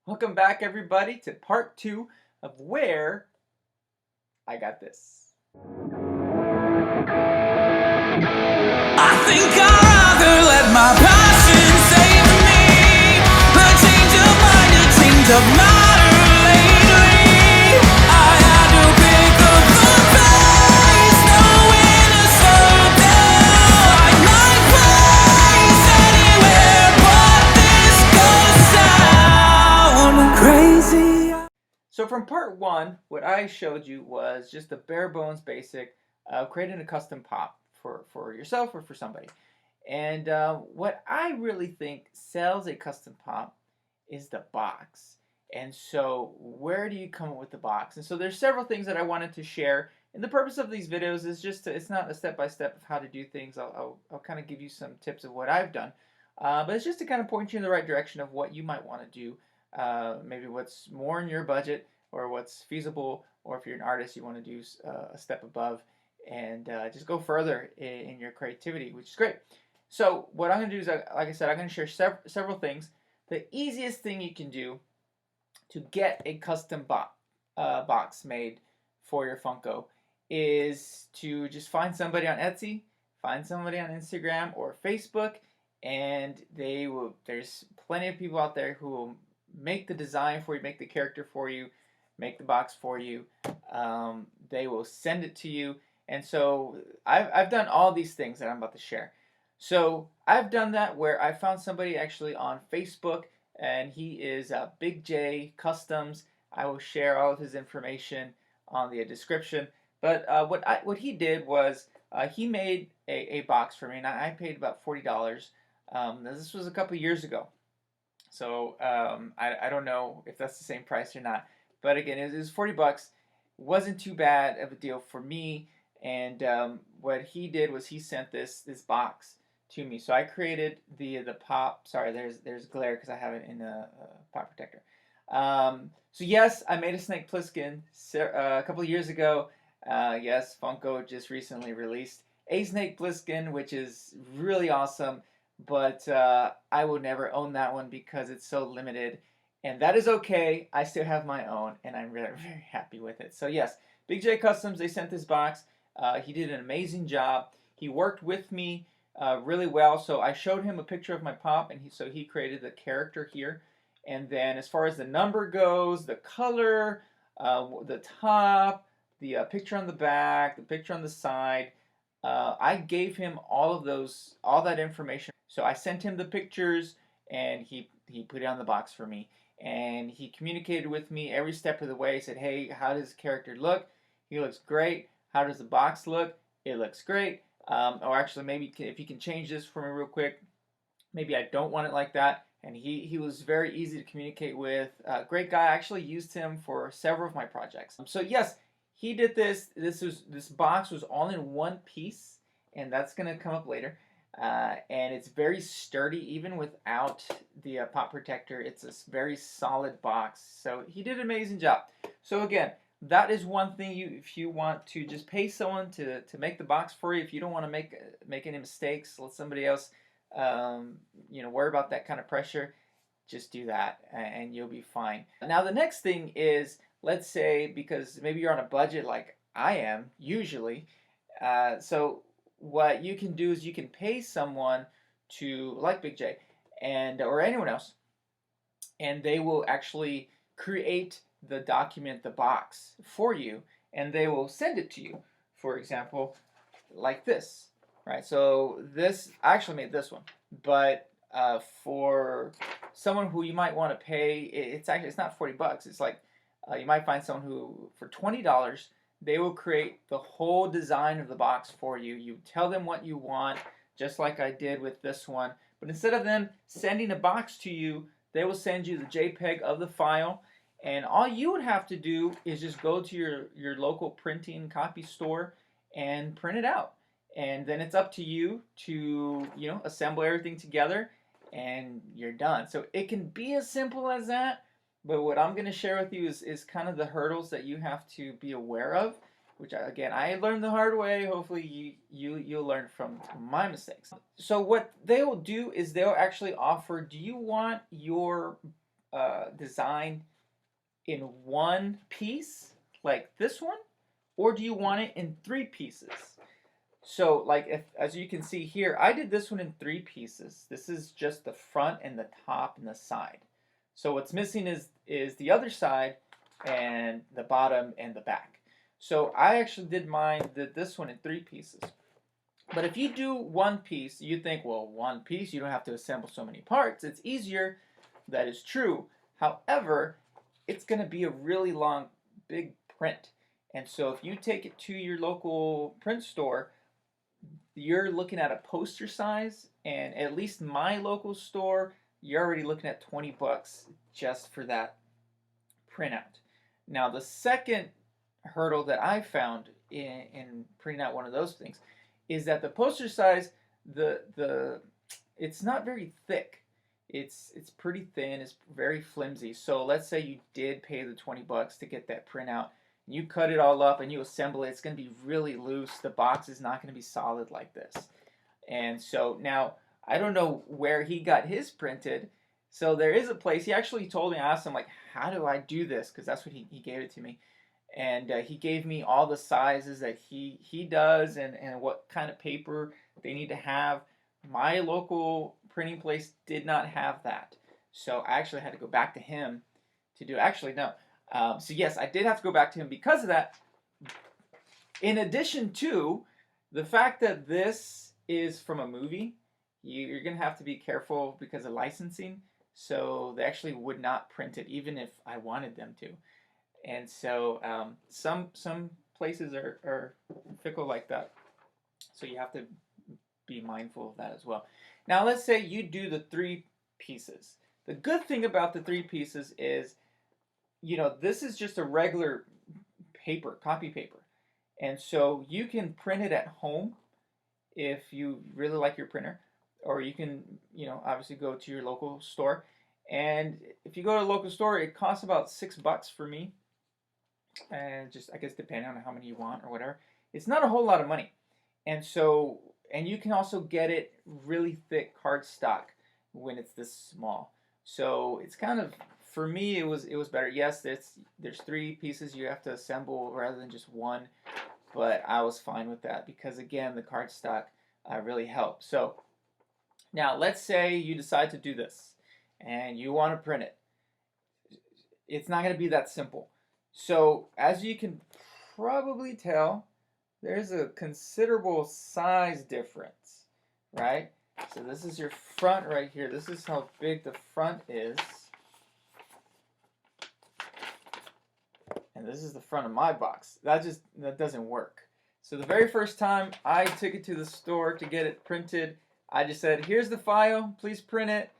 Welcome back, everybody, to part 2 of where I got this. I think I'd rather let my passion save me, but change of mind, a change of matter lately. I had to pick up the pace, knowing to slow down. Find my place anywhere but this ghost town. Crazy. So from part 1, what I showed you was just the bare bones basic of creating a custom pop for yourself or for somebody. And what I really think sells a custom pop is the box. And so where do you come up with the box? And so there's several things that I wanted to share. And the purpose of these videos is just to, it's not a step-by-step of how to do things. I'll kind of give you some tips of what I've done. But it's just to kind of point you in the right direction of what you might want to do. Maybe what's more in your budget or what's feasible, or if you're an artist, you want to do a step above and just go further in your creativity, which is great. So what I'm going to do is, like I said, I'm going to share several things. The easiest thing you can do to get a custom box made for your Funko is to just find somebody on Etsy, find somebody on Instagram or Facebook, and there's plenty of people out there who will make the design for you, make the character for you, make the box for you. They will send it to you. And so I've done all these things that I'm about to share. So I've done that where I found somebody actually on Facebook, and he is Big J Customs. I will share all of his information on the description. But what he did was he made a box for me, and I paid about $40. This was a couple years ago. So I don't know if that's the same price or not. But again, it was $40. Wasn't too bad of a deal for me. And what he did was he sent this box to me. So I created the pop. Sorry, there's glare because I have it in a pop protector. So yes, I made a Snake Plissken a couple of years ago. Yes, Funko just recently released a Snake Plissken, which is really awesome. But I will never own that one because it's so limited. And that is okay. I still have my own, and I'm very, very happy with it. So yes, Big J Customs, they sent this box. He did an amazing job. He worked with me really well. So I showed him a picture of my pop, and he created the character here. And then as far as the number goes, the color, the top, the picture on the back, the picture on the side, I gave him all that information. So I sent him the pictures, and he put it on the box for me. And he communicated with me every step of the way. He said, hey, how does the character look? He looks great. How does the box look? It looks great. Or actually, maybe if you can change this for me real quick. Maybe I don't want it like that. And he was very easy to communicate with. Great guy. I actually used him for several of my projects. So yes, he did this. This box was all in one piece, and that's going to come up later. And it's very sturdy even without the pop protector. It's a very solid box. So he did an amazing job. So again, that is one thing if you want to just pay someone to make the box for you. If you don't want to make any mistakes, let somebody else worry about that kind of pressure. Just do that and you'll be fine. Now the next thing is, let's say, because maybe you're on a budget like I am usually, so what you can do is you can pay someone to, like Big J or anyone else, and they will actually create the document, the box for you, and they will send it to you. For example, like this, right? So I actually made this one, but for someone who you might want to pay, it's not $40. It's like you might find someone who for $20 they will create the whole design of the box for you. You tell them what you want, just like I did with this one. But instead of them sending a box to you, they will send you the JPEG of the file. And all you would have to do is just go to your local printing copy store and print it out. And then it's up to you to assemble everything together, and you're done. So it can be as simple as that. But what I'm going to share with you is kind of the hurdles that you have to be aware of, which I learned the hard way. Hopefully you'll learn from my mistakes. So what they will do is they'll actually offer, do you want your design in one piece, like this one, or do you want it in 3 pieces? So, like, if, as you can see here, I did this one in 3 pieces. This is just the front and the top and the side. So what's missing is the other side and the bottom and the back. So I actually did this one in 3 pieces. But if you do one piece, you think, well, one piece, you don't have to assemble so many parts. It's easier. That is true. However, it's going to be a really long, big print. And so if you take it to your local print store, you're looking at a poster size, and at least my local store, you're already looking at 20 bucks just for that printout. Now, the second hurdle that I found in printing out one of those things is that the poster size, it's not very thick. It's pretty thin. It's very flimsy. So let's say you did pay the 20 bucks to get that printout. You cut it all up and you assemble it. It's going to be really loose. The box is not going to be solid like this. And so now I don't know where he got his printed. So there is a place. He actually told me. I asked him, like, how do I do this? Because that's what he gave it to me. And he gave me all the sizes that he does and what kind of paper they need to have. My local printing place did not have that. So I actually had to go back to him to do. Actually, no. So yes, I did have to go back to him because of that. In addition to the fact that this is from a movie, you're going to have to be careful because of licensing. So they actually would not print it even if I wanted them to. And so some places are fickle like that. So you have to be mindful of that as well. Now let's say you do the 3 pieces. The good thing about the 3 pieces is, you know, this is just a regular paper, copy paper. And so you can print it at home if you really like your printer, or you can, you know, obviously go to your local store. And if you go to a local store, it costs about $6 for me. And just, I guess, depending on how many you want or whatever. It's not a whole lot of money. And so, and you can also get it really thick cardstock when it's this small. So it's kind of, for me, it was better. Yes, there's 3 pieces you have to assemble rather than just one, but I was fine with that because, again, the cardstock really helped. So now let's say you decide to do this and you want to print it. It's not going to be that simple. So as you can probably tell, there's a considerable size difference, right? So this is your front right here. This is how big the front is. And this is the front of my box. That doesn't work. So the very first time I took it to the store to get it printed, I just said, here's the file, please print it.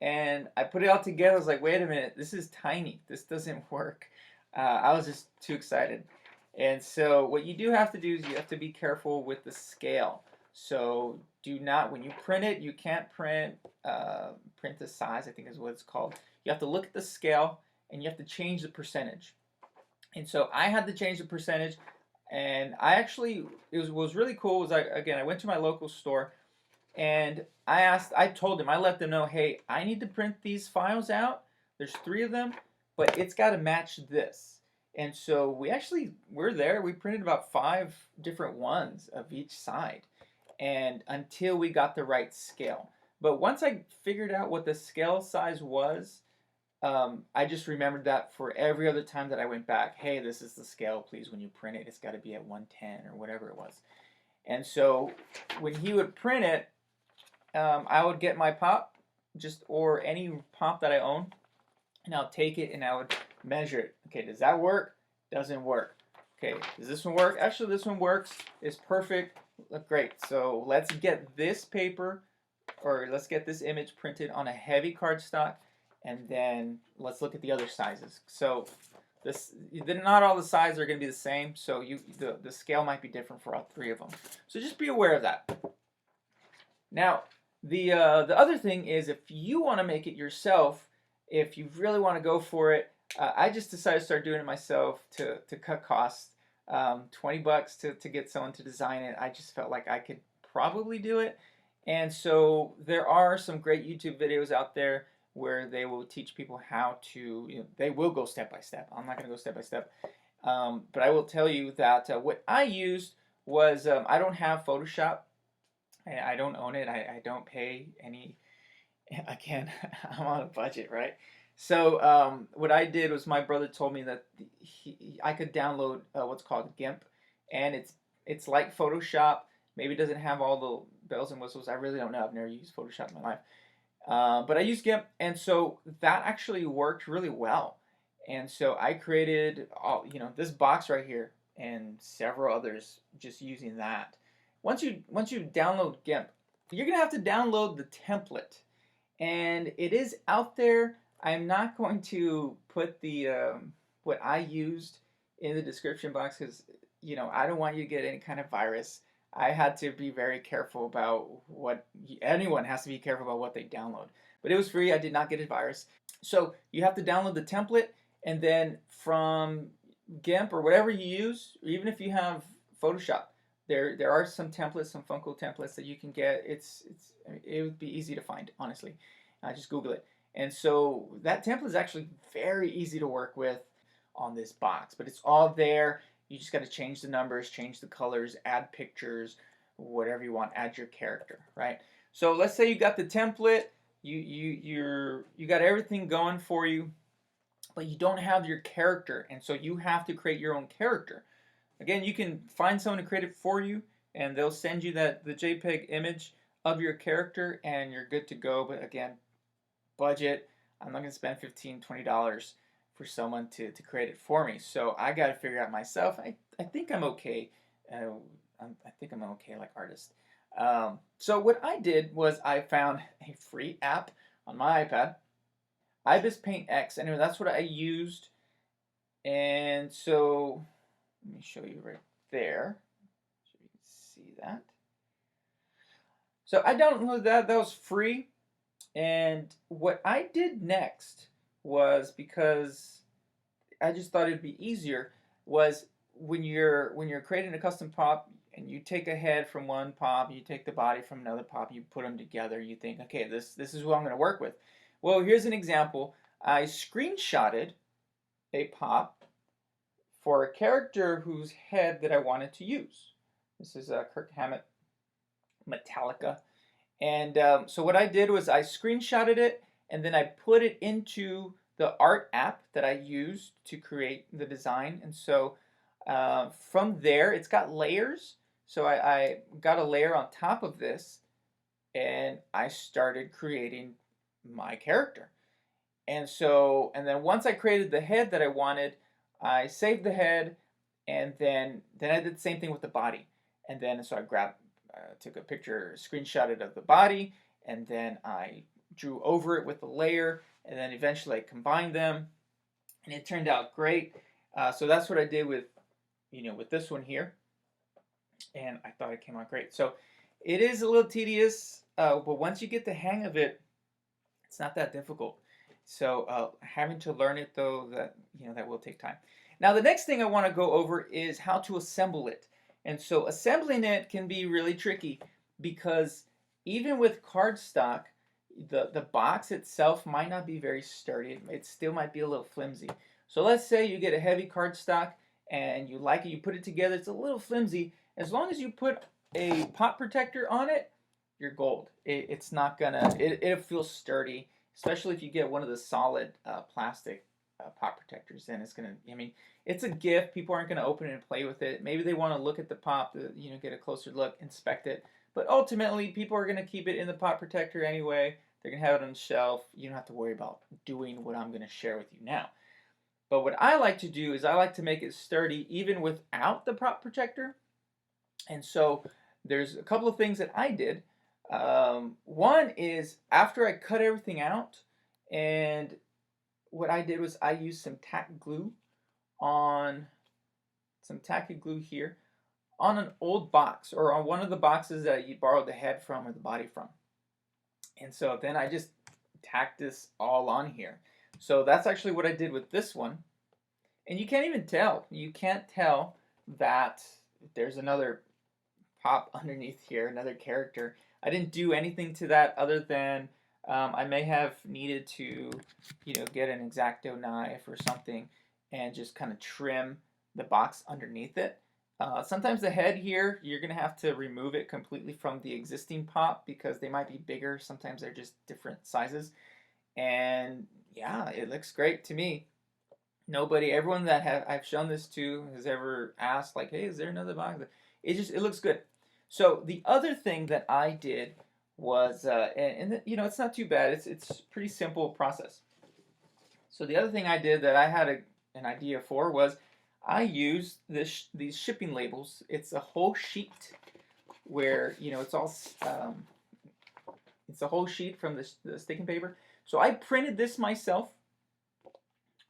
And I put it all together. I was like, wait a minute, this is tiny. This doesn't work. I was just too excited. And so what you do have to do is you have to be careful with the scale. So do not, when you print it, you can't print the size, I think is what it's called. You have to look at the scale and you have to change the percentage. And so I had to change the percentage, and I actually, what was really cool was, I went to my local store and I told them, I let them know, hey, I need to print these files out. There's 3 of them, but it's got to match this. And so we're there. We printed about 5 different ones of each side, and until we got the right scale. But once I figured out what the scale size was, I just remembered that for every other time that I went back, hey, this is the scale, please, when you print it, it's got to be at 110 or whatever it was. And so when he would print it, I would get my pop, or any pop that I own, and I'll take it and I would measure it. Okay, does that work? Doesn't work. Okay, does this one work? Actually, this one works. It's perfect. Look great. So let's get this paper, or let's get this image printed on a heavy cardstock, and then let's look at the other sizes. So not all the sizes are going to be the same. So the scale might be different for all 3 of them. So just be aware of that. Now, the other thing is, if you want to make it yourself, if you really want to go for it, I just decided to start doing it myself to cut costs. 20 bucks to get someone to design it. I just felt like I could probably do it. And so there are some great YouTube videos out there. where they will teach people how to, they will go step by step. I'm not going to go step by step. But I will tell you that what I used was, I don't have Photoshop. I don't own it. I don't pay any. Again, I'm on a budget, right? So what I did was my brother told me that I could download what's called GIMP, and it's like Photoshop. Maybe it doesn't have all the bells and whistles. I really don't know. I've never used Photoshop in my life. But I use GIMP, and so that actually worked really well. And so I created this box right here and several others just using that. Once you download GIMP, you're gonna have to download the template, and it is out there. I'm not going to put the what I used in the description box because I don't want you to get any kind of virus. I had to be very careful about what anyone has to be careful about what they download. But it was free. I did not get a virus. So you have to download the template, and then from GIMP or whatever you use, or even if you have Photoshop, there are some templates, some Funko templates that you can get. It would be easy to find, honestly. Just Google it. And so that template is actually very easy to work with on this box, but it's all there. You just got to change the numbers, change the colors, add pictures, whatever you want, add your character, right? So let's say you got the template, you got everything going for you, but you don't have your character, and so you have to create your own character. Again, you can find someone to create it for you, and they'll send you the JPEG image of your character, and you're good to go. But again, budget. I'm not going to spend $15, $20 for someone to create it for me. So I got to figure out myself. I think I'm okay. I think I'm an okay like artist. So what I did was I found a free app on my iPad, IBIS Paint X. Anyway, that's what I used. And so let me show you right there so you can see that. So I downloaded that. That was free. And what I did next was, because I just thought it'd be easier, was when you're creating a custom pop and you take a head from one pop, you take the body from another pop, you put them together, you think, okay, this is who I'm going to work with. Well, here's an example. I screenshotted a pop for a character whose head that I wanted to use. This is Kirk Hammett, Metallica. And so what I did was I screenshotted it, and then I put it into the art app that I used to create the design. And so from there, it's got layers. So I got a layer on top of this, and I started creating my character. And then once I created the head that I wanted, I saved the head, and then I did the same thing with the body. And then so I took a picture, screenshotted of the body, and then I drew over it with the layer, and then eventually I combined them, and it turned out great. So that's what I did with this one here, and I thought it came out great. So it is a little tedious, but once you get the hang of it, it's not that difficult. So having to learn it though, that will take time. Now the next thing I want to go over is how to assemble it. And so assembling it can be really tricky because even with cardstock, the box itself might not be very sturdy. It still might be a little flimsy. So let's say you get a heavy cardstock and you like it, you put it together, it's a little flimsy. As long as you put a pop protector on it, you're gold. It's not gonna, it'll feel sturdy, especially if you get one of the solid plastic pop protectors. Then it's gonna, it's a gift. People aren't gonna open it and play with it. Maybe they want to look at the pop, get a closer look, inspect it. But ultimately, people are gonna keep it in the pop protector anyway. They're gonna have it on the shelf. You don't have to worry about doing what I'm gonna share with you now. But what I like to do is I like to make it sturdy even without the pop protector. And so there's a couple of things that I did. One is after I cut everything out, and what I did was I used some tack glue here on an old box, or on one of the boxes that you borrowed the head from or the body from. And so then I just tacked this all on here. So that's actually what I did with this one. And you can't even tell. You can't tell that there's another pop underneath here, another character. I didn't do anything to that other than I may have needed to, get an X-Acto knife or something and just kind of trim the box underneath it. Sometimes the head here, you're going to have to remove it completely from the existing pop because they might be bigger. Sometimes they're just different sizes. And yeah, it looks great to me. Everyone that I've shown this to has ever asked like, "Hey, is there another box?" It looks good. So the other thing that I did was, it's not too bad. It's pretty simple process. So the other thing I did that I had an idea for was I used these shipping labels. It's a whole sheet where it's a whole sheet from the sticking paper. So I printed this myself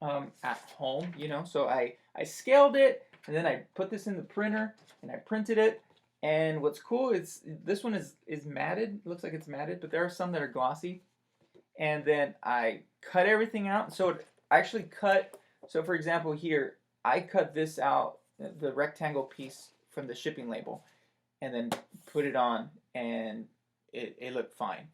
at home. So I scaled it and then I put this in the printer and I printed it. And what's cool is this one is matted. It looks like it's matted, but there are some that are glossy. And then I cut everything out. So I actually cut. So for example, here I cut this out, the rectangle piece from the shipping label, and then put it on, and it looked fine.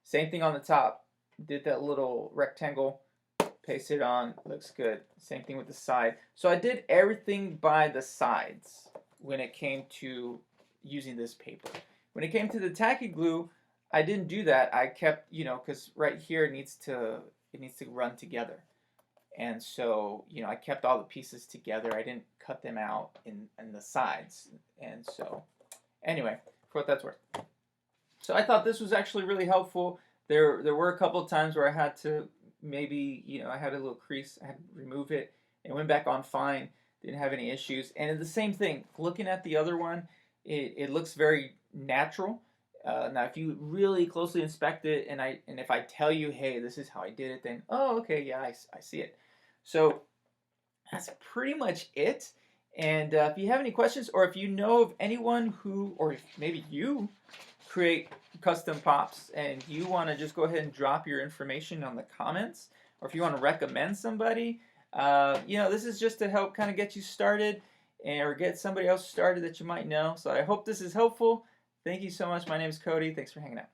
Same thing on the top. Did that little rectangle, paste it on, looks good. Same thing with the side. So I did everything by the sides when it came to using this paper. When it came to the tacky glue, I didn't do that. I kept, because right here it needs to run together. And so, I kept all the pieces together. I didn't cut them out in the sides. And so, anyway, for what that's worth. So I thought this was actually really helpful. There were a couple of times where I had to maybe, I had a little crease. I had to remove it. It went back on fine. Didn't have any issues. And the same thing, looking at the other one, it looks very natural. Now, if you really closely inspect it, and if I tell you, hey, this is how I did it, then, oh, okay, yeah, I see it. So that's pretty much it. And if you have any questions, or if you know of anyone who, or if maybe you create custom pops and you want to just go ahead and drop your information on the comments, or if you want to recommend somebody, this is just to help kind of get you started or get somebody else started that you might know. So I hope this is helpful. Thank you so much. My name is Cody. Thanks for hanging out.